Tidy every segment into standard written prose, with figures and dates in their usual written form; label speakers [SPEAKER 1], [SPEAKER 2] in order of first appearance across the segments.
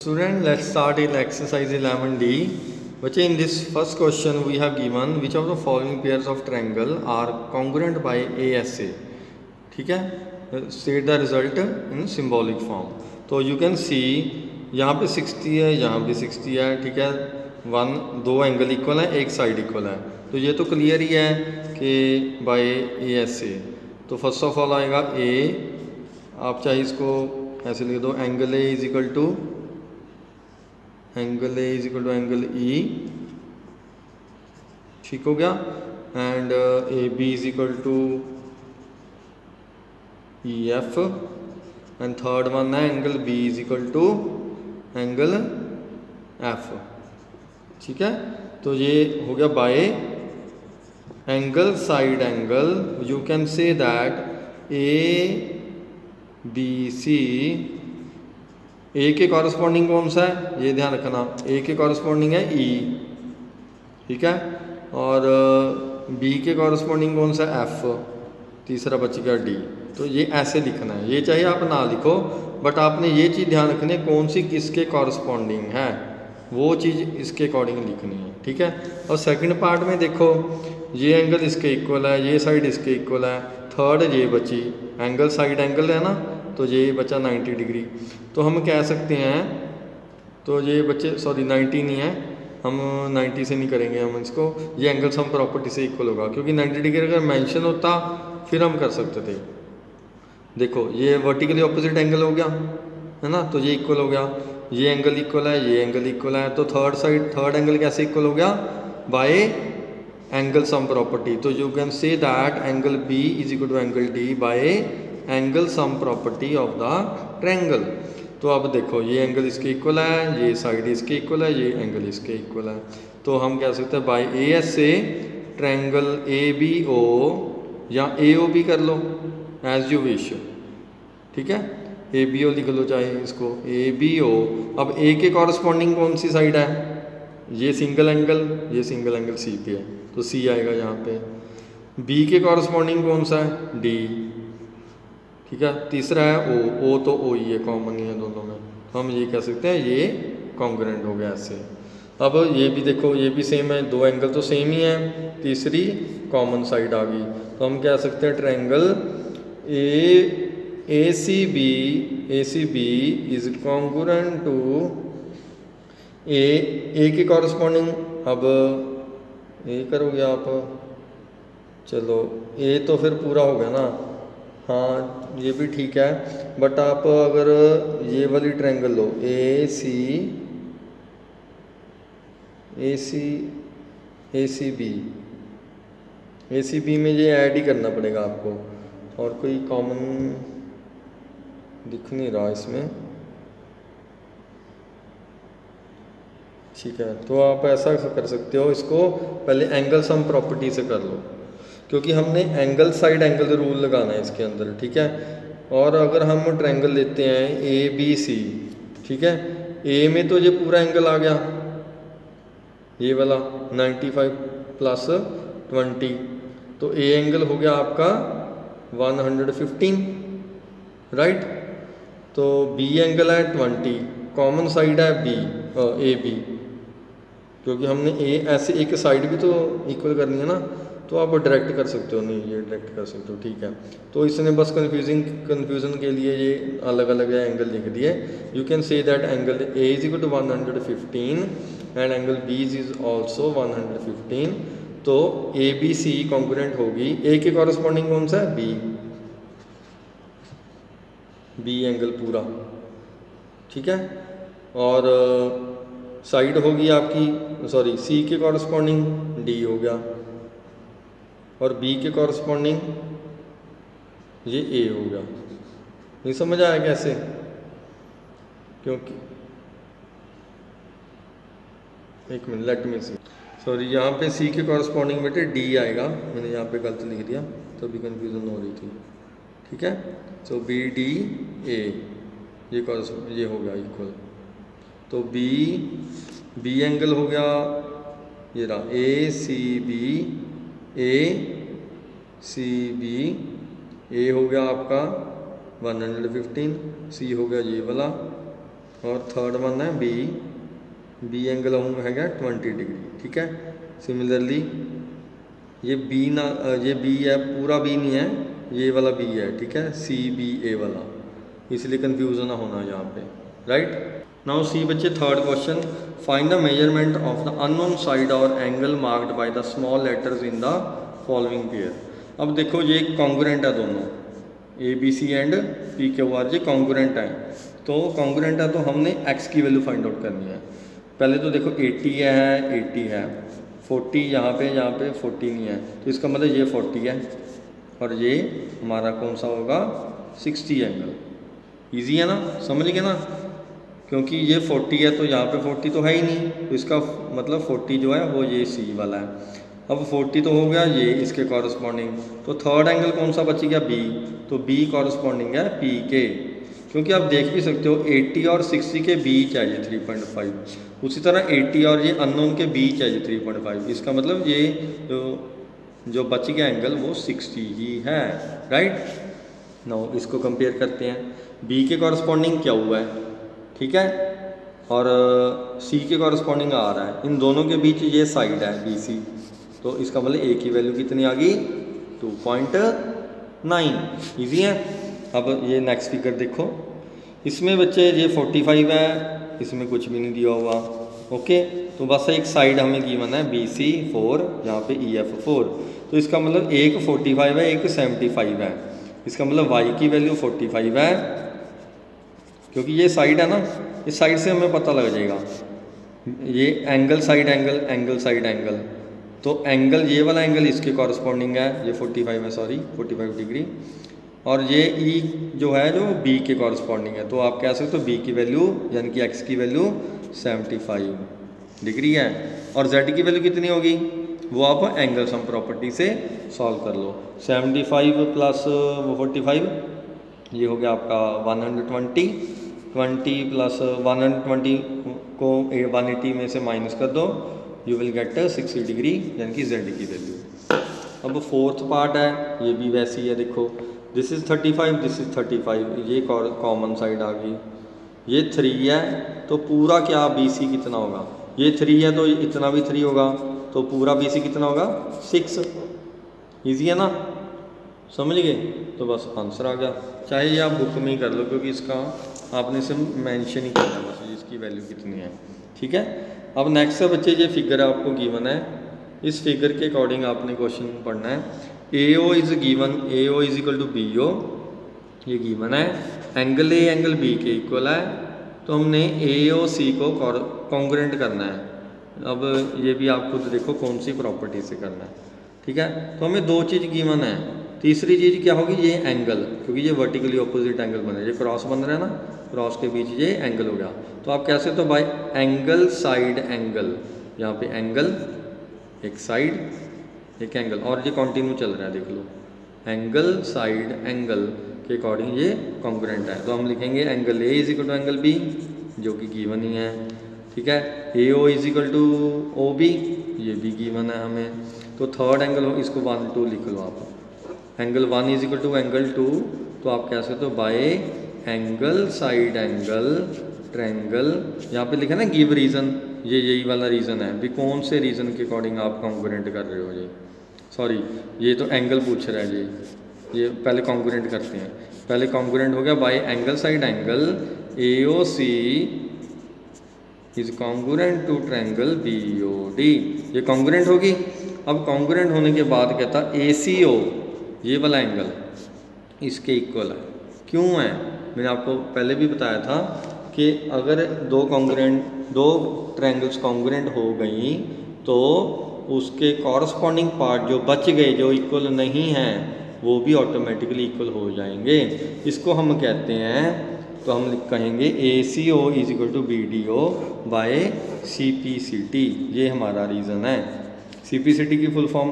[SPEAKER 1] Student, let's start in exercise 11D. बच्चे, in this first question we have given which of the following pairs of triangle are congruent by ASA. ठीक है, state the result in symbolic form. तो you can see यहाँ पे 60 है, यहाँ पे 60 है. ठीक है, दो एंगल इक्वल है, एक साइड इक्वल है. तो ये तो क्लियर ही है कि बाय ASA. तो फर्स्ट ऑफ ऑल आएगा A. आप चाहे इसको ऐसे लिख दो, angle A is equal to angle E. ठीक हो गया. And AB is equal to EF. And third one है angle B is equal to angle F. ठीक है, तो ये हो गया by angle side angle. You can say that ABC, A के कॉरस्पॉन्डिंग कौन सा है, ये ध्यान रखना. ए के कॉरस्पॉन्डिंग है E. ठीक है, और B के कॉरस्पॉन्डिंग कौन सा है F. तीसरा बच गया D. तो ये ऐसे लिखना है. ये चाहे आप ना लिखो, बट आपने ये चीज़ ध्यान रखनी है कौन सी किसके कॉरस्पॉन्डिंग है, वो चीज़ इसके अकॉर्डिंग लिखनी है. ठीक है, और सेकंड पार्ट में देखो, ये एंगल इसके इक्वल है, ये साइड इसके इक्वल है. थर्ड ये बची एंगल साइड एंगल है ना, तो ये बचा 90 डिग्री. तो हम कह सकते हैं, तो ये बच्चे सॉरी 90 नहीं है, हम 90 से नहीं करेंगे हम इसको. ये एंगल सम प्रॉपर्टी से इक्वल होगा, क्योंकि 90 डिग्री अगर मेंशन होता फिर हम कर सकते थे. देखो, ये वर्टिकली ऑपोजिट एंगल हो गया है ना, तो ये इक्वल हो गया. ये एंगल इक्वल है, ये एंगल इक्वल है. तो थर्ड एंगल कैसे इक्वल हो गया, बाय एंगल सम प्रॉपर्टी. तो you can say that angle B is equal to angle D by angle sum property of the triangle. तो अब देखो, ये एंगल इसके इक्वल है, ये साइड इसके इक्वल है, ये एंगल इसके इक्वल है. तो हम कह सकते हैं बाय ASA ट्रायंगल ABO या AOB कर लो एज यू विश. ठीक है, ABO लिख लो चाहे इसको ABO. अब A के कॉरस्पॉन्डिंग कौन सी साइड है, ये सिंगल एंगल C पे है, तो C आएगा यहाँ पे. B के कॉरस्पॉन्डिंग कौन सा है, D. ठीक है, तीसरा है O तो O ही है, कॉमन ही है दोनों में. तो हम ये कह सकते हैं ये कॉन्ग्रुएंट हो गया ऐसे. अब ये भी देखो, ये भी सेम है, दो एंगल तो सेम ही है, तीसरी कॉमन साइड आ गई. तो हम कह सकते हैं triangle ACB is congruent to A के कॉरस्पॉन्डिंग. अब A करोगे आप, चलो A तो फिर पूरा हो गया ना. हाँ, ये भी ठीक है, बट आप अगर ये वाली ट्रायंगल लो ACB में ये ऐड ही करना पड़ेगा आपको, और कोई कॉमन दिख नहीं रहा इसमें. ठीक है, तो आप ऐसा कर सकते हो, इसको पहले एंगल सम प्रॉपर्टी से कर लो, क्योंकि हमने एंगल साइड एंगल रूल लगाना है इसके अंदर. ठीक है, और अगर हम ट्रायंगल लेते हैं ABC, ठीक है, A में तो ये पूरा एंगल आ गया, ये वाला 95 प्लस 20. तो A एंगल हो गया आपका 115, राइट. तो B एंगल है 20, कॉमन साइड है AB, क्योंकि हमने ऐसे एक साइड भी तो इक्वल करनी है ना. तो आप डायरेक्ट कर सकते हो, नहीं ये डायरेक्ट कर सकते हो. ठीक है, तो इसने बस कन्फ्यूज़न के लिए ये अलग अलग एंगल लिख दिए. You can say that angle A is equal to 115 and angle B is also 115. तो ABC कॉन्ग्रुएंट होगी. A के कॉरस्पॉन्डिंग कौन सा है, B एंगल पूरा. ठीक है, और साइड होगी आपकी, सॉरी C के कॉरस्पॉन्डिंग D हो गया, और B के कॉरस्पॉन्डिंग ये A हो गया. नहीं समझ आया कैसे, क्योंकि एक मिनट, लेट मी सी. सॉरी, यहाँ पे C के कॉरस्पॉन्डिंग बेटे D आएगा, मैंने यहाँ पे गलत लिख दिया, तो अभी कन्फ्यूज़न हो रही थी. ठीक है, तो BDA ये हो गया इक्वल. तो B एंगल हो गया, ये रहा ACB A हो गया आपका 115, C हो गया ये वाला और थर्ड वन है बी, बी एंगल है 20 डिग्री, ठीक है। सिमिलरली ये बी ना, ये बी है, पूरा बी नहीं है, ये वाला बी है, ठीक है, सी बी ए वाला, इसलिए कंफ्यूजन ना होना यहाँ पे, राइट। नाउ सी बच्चे third question, find the measurement of the unknown side और angle marked by the small letters in the following pair. अब देखो ये कॉन्ग्रुएंट है, दोनों A B C and P Q R ये कॉन्ग्रुएंट है, तो कॉन्ग्रुएंट है तो हमने एक्स की वैल्यू फाइंड आउट करनी है। पहले तो देखो 80 है, 80 है, 40 यहाँ पे 40 नहीं है, तो इसका मतलब ये 40 है और ये हमारा कौन सा होगा 60 एंगल। इजी है ना, समझ गए ना, क्योंकि ये 40 है तो यहाँ पे 40 तो है ही नहीं, तो इसका मतलब 40 जो है वो ये सी वाला है। अब 40 तो हो गया ये इसके कॉरस्पॉन्डिंग, तो थर्ड एंगल कौन सा बच गया बी, तो बी कॉरस्पॉन्डिंग है पी के, क्योंकि आप देख भी सकते हो 80 और 60 के बीच है ये 3.5, उसी तरह 80 और ये अननोन के बीच है ये 3.5, इसका मतलब ये जो बच गया एंगल वो 60 ही है, राइट। नो इसको कंपेयर करते हैं, बी के कॉरस्पॉन्डिंग क्या हुआ है, ठीक है, और सी के कॉरस्पॉन्डिंग आ रहा है, इन दोनों के बीच ये साइड है बी सी, तो इसका मतलब ए की वैल्यू कितनी आ गई 2.9। ईजी है। अब ये नेक्स्ट फिगर देखो, इसमें बच्चे ये 45 है, इसमें कुछ भी नहीं दिया हुआ, ओके, तो बस एक साइड हमें गिवन है BC4, यहाँ पे EF4, तो इसका मतलब एक 45 है, एक 75 है, इसका मतलब y की वैल्यू 45 है, क्योंकि ये साइड है ना, इस साइड से हमें पता लग जाएगा, ये angle side angle, angle side angle, तो एंगल ये वाला एंगल इसके कॉरस्पॉन्डिंग है, ये 45 है, सॉरी 45 डिग्री, और ये ई जो है जो बी के कॉरस्पॉन्डिंग है, तो आप कह सकते हो बी की वैल्यू यानी कि एक्स की वैल्यू 75 डिग्री है, और जेड की वैल्यू कितनी होगी वो आप एंगल सम प्रॉपर्टी से सॉल्व कर लो। 75 प्लस 45 ये हो गया आपका 120, 20 प्लस 120 को 180 में से माइनस कर दो, यू विल गेट 60 डिग्री यानी कि जेड की वैल्यू। अब फोर्थ पार्ट है, ये भी वैसी है, देखो दिस इज़ 35, दिस इज़ 35, ये कॉमन साइड आ गई, ये 3 है, तो पूरा क्या BC कितना होगा, ये 3 है तो इतना भी 3 होगा, तो पूरा BC कितना होगा 6। ईजी है ना, समझ गए, तो बस आंसर आ गया। चाहे ये आप बुक में ही कर लो, क्योंकि इसका आपने सिर्फ मेंशन ही करना बस इसकी वैल्यू कितनी है, ठीक है। अब नेक्स्ट है बच्चे, ये फिगर आपको गिवन है, इस फिगर के अकॉर्डिंग आपने क्वेश्चन पढ़ना है। AO is given, AO is equal to BO, ये गिवन है, एंगल A एंगल B के इक्वल है, तो हमने AOC को कॉन्ग्रुएंट करना है। अब ये भी आप खुद देखो कौन सी प्रॉपर्टी से करना है, ठीक है। तो हमें दो चीज़ गिवन है, तीसरी चीज़ क्या होगी, ये एंगल, क्योंकि ये वर्टिकली ऑपोजिट एंगल बन रहा है, ये क्रॉस बन रहा है ना, क्रॉस के बीच ये एंगल हो गया, तो आप कैसे, तो बाय एंगल साइड एंगल, यहाँ पे एंगल एक साइड एक एंगल, और ये कंटिन्यू चल रहा है, देख लो, एंगल साइड एंगल के अकॉर्डिंग ये कॉन्ग्रुएंट है, तो हम लिखेंगे angle A is equal to angle B, जो कि गिवन ही है, ठीक है। AO is equal to OB, ये भी गिवन है हमें, तो थर्ड एंगल हो, इसको 1 2 लिख लो आप, angle 1 is equal to angle 2, तो आप कह सकते हो by angle side angle triangle, यहाँ पे लिखा ना गिव रीज़न, ये यही वाला रीज़न है, भी कौन से रीज़न के अकॉर्डिंग आप कॉन्ग्रुएंट कर रहे हो, ये सॉरी ये तो एंगल पूछ रहा है, ये पहले कॉन्ग्रुएंट करते हैं, पहले कॉन्ग्रुएंट हो गया by angle side angle AOC is congruent to triangle BOD, ये कॉन्ग्रुएंट होगी। अब कॉन्ग्रुएंट होने के बाद कहता ACO, ये वाला एंगल इसके इक्वल है, क्यों है, मैंने आपको पहले भी बताया था कि अगर दो ट्रायंगल्स कॉन्ग्रुएंट हो गई तो उसके कॉरस्पॉन्डिंग पार्ट जो बच गए, जो इक्वल नहीं हैं, वो भी ऑटोमेटिकली इक्वल हो जाएंगे, इसको हम कहते हैं, तो हम कहेंगे ACO is equal to BDO by CPCT, ये हमारा रीज़न है। CPCT की फुल फॉर्म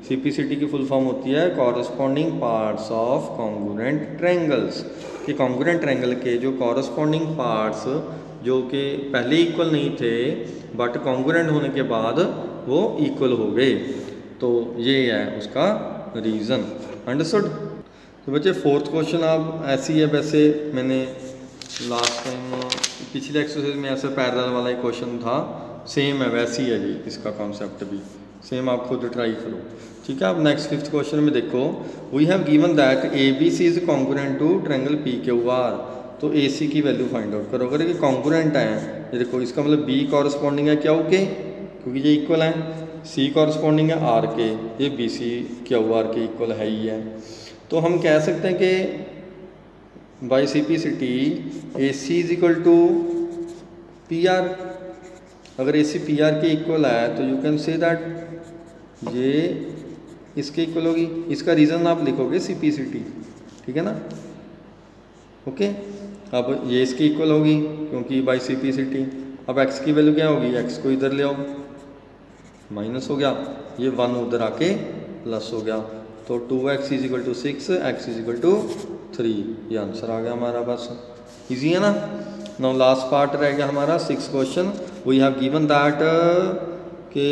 [SPEAKER 1] CPCT की फुल फॉर्म होती है corresponding parts of congruent triangles, कि कॉन्ग्रुएंट ट्रायंगल के जो कॉरस्पॉन्डिंग पार्ट्स जो कि पहले इक्वल नहीं थे बट कॉन्ग्रुएंट होने के बाद वो इक्वल हो गए, तो ये है उसका रीज़न। अंडरस्टूड। तो बच्चे फोर्थ क्वेश्चन आप ऐसी है, वैसे मैंने लास्ट टाइम पिछले एक्सरसाइज में ऐसा पैरेलल वाला एक क्वेश्चन था, सेम है वैसी है जी, इसका कॉन्सेप्ट भी सेम, आप खुद ट्राई करो। ठीक है, अब नेक्स्ट फिफ्थ क्वेश्चन में देखो, we have given that A B C is congruent to triangle P Q R. तो ए सी की वैल्यू फाइंड आउट करो। अगर ये कॉन्ग्रुएंट है, ये देखो इसका मतलब बी कॉरस्पॉन्डिंग है क्यू के, क्योंकि ये इक्वल है, सी कॉरस्पॉन्डिंग है आर के, ये बी सी क्यू आर के इक्वल है ही है। तो हम कह सकते हैं कि by simplicity A C is equal to P R. अगर ए सी पी आर के इक्वल है तो यू कैन से दैट ये इसके इक्वल होगी। इसका रीज़न आप लिखोगे सिंपलिसिटी, ठीक है ना। ओके, अब ये इसके इक्वल होगी क्योंकि बाई सिंपलिसिटी। अब x की वैल्यू क्या होगी, x को इधर ले आओ, माइनस हो गया, ये 1 उधर आके प्लस हो गया, तो 2x is equal to 6, x is equal to 3, ये आंसर आ गया हमारा। बस इजी है ना। नाउ लास्ट पार्ट रह गया हमारा 6 question. We have given that कि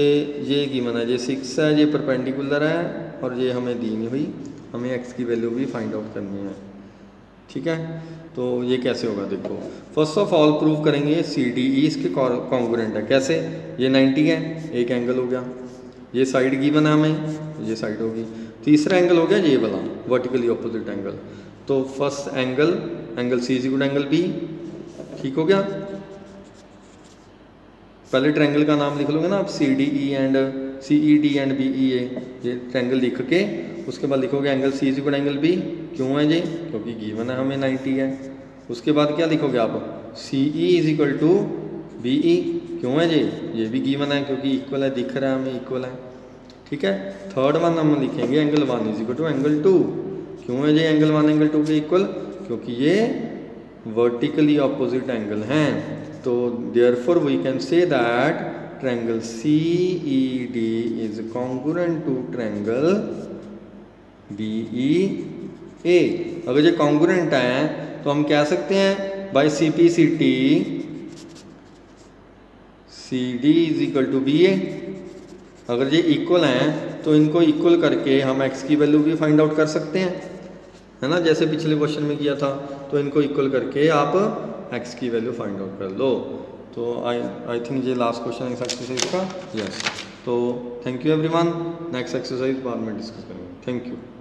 [SPEAKER 1] ये गिवन है, ये 6 है, ये परपेंडिकुलर है और ये हमें दी नहीं हुई, हमें x की वैल्यू भी फाइंड आउट करनी है। ठीक है, तो ये कैसे होगा देखो, फर्स्ट ऑफ ऑल प्रूव करेंगे सी डी ई इसके कॉन्ग्रुएंट है। कैसे, ये 90 है, एक एंगल हो गया, ये साइड गिवन है हमें, ये साइड होगी, तीसरा एंगल हो गया ये वाला वर्टिकली ऑपोजिट एंगल। तो first angle C is equal to angle B, ठीक हो गया। पहले ट्रायंगल का नाम लिख लोगे ना आप, C D E and C E D and B E A, ये ट्रायंगल लिख के उसके बाद लिखोगे angle C is equal to angle B. क्यों है ये, क्योंकि गिवन है हमें 90 है। उसके बाद क्या लिखोगे आप, C E is equal to B E. क्यों है ये भी गिवन है क्योंकि इक्वल है, दिख रहा है हमें इक्वल है। ठीक है, थर्ड वन हम लिखेंगे angle 1 is equal to angle 2। क्यों है ये एंगल 1 एंगल 2 के इक्वल, क्योंकि ये वर्टिकली ऑपोजिट एंगल हैं। तो therefore we can say that triangle C E D is congruent to triangle B E A. अगर ये कॉन्ग्रुएंट है तो हम कह सकते हैं by simplicity C D is equal to B A. अगर ये इक्वल हैं तो इनको इक्वल करके हम x की वैल्यू भी फाइंड आउट कर सकते हैं, है ना, जैसे पिछले क्वेश्चन में किया था। तो इनको इक्वल करके आप x की वैल्यू फाइंड आउट कर लो। तो आई थिंक ये लास्ट क्वेश्चन है इस एक्सरसाइज का। यस, तो thank you everyone. Next exercise बाद में डिस्कस करेंगे। Thank you.